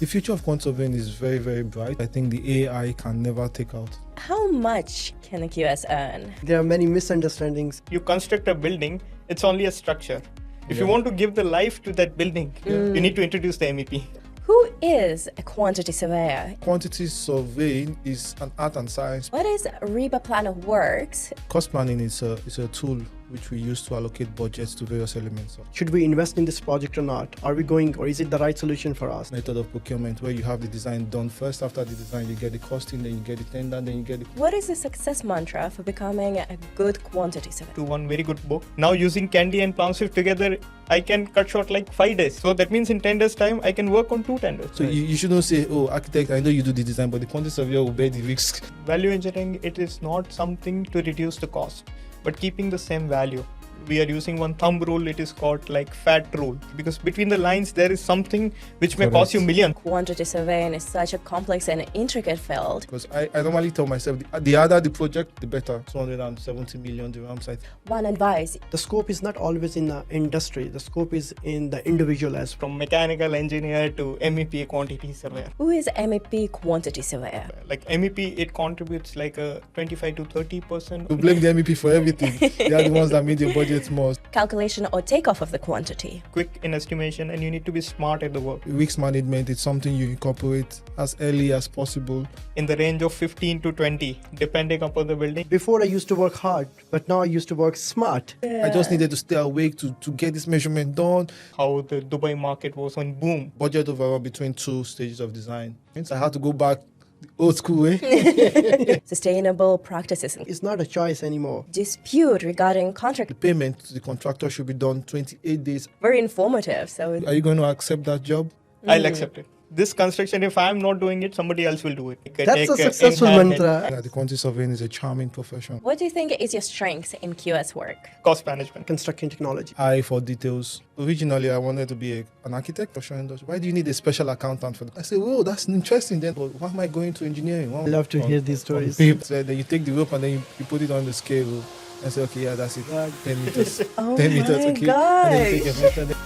The future of quant surveying is very, very bright. I think the AI can never take out. How much can a QS earn? There are many misunderstandings. You construct a building, it's only a structure. If you want to give the life to that building, you need to introduce the MEP. Who is a quantity surveyor? Quantity surveying is an art and science. What is Reba Planner Works? Cost planning is a tool which we use to allocate budgets to various elements. Should we invest in this project or not? Are we going, or is it the right solution for us? Method of procurement where you have the design done first. After the design, you get the costing, then you get the tender, then you get the... What is the success mantra for becoming a good quantity surveyor? To one very good book. Now using Candy and PalmSwift together, I can cut short like 5 days. So that means in 10 days time, I can work on 2 tenders. So you shouldn't say, oh, architect, I know you do the design, but the quantity surveyor will bear the risk. Value engineering, it is not something to reduce the cost, but keeping the same value. We are using one thumb rule, it is called like fat rule, because between the lines there is something which may cost you million. Quantity surveying is such a complex and intricate field. Because I normally tell myself, the harder the project, the better. 270 million dirhams. One advice. The scope is not always in the industry. The scope is in the individual as well. From mechanical engineer to MEP quantity surveyor. Who is MEP quantity surveyor? Like MEP, it contributes like a 25 to 30%. You blame the MEP for everything. They are the ones that made your budget more. Calculation or takeoff of the quantity. Quick in estimation, and you need to be smart at the work. Risk management is something you incorporate as early as possible. In the range of 15 to 20, depending upon the building. Before I used to work hard, but now I used to work smart. I just needed to stay awake to get this measurement done. How the Dubai market was on boom. Budget overall between 2 stages of design. Hence, I had to go back the old school way. Sustainable practices. It's not a choice anymore. Dispute regarding contract. The payment to the contractor should be done 28 days. Very informative. So Are you going to accept that job? I'll accept it. This construction, if I'm not doing it, somebody else will do it. That's a successful mantra. The quantity surveying is a charming profession. what do you think is your strength in QS work? Cost management. Construction technology. Eye for details. Originally, I wanted to be an architect. Why do you need a special accountant for that? I said, whoa, that's interesting. Then why am I going to engineering? I love to hear these stories. So then you take the rope and then you put it on the scale and say, okay, yeah, that's it. 10 meters. Oh 10 meters, my okay. And then you take gosh. a meter.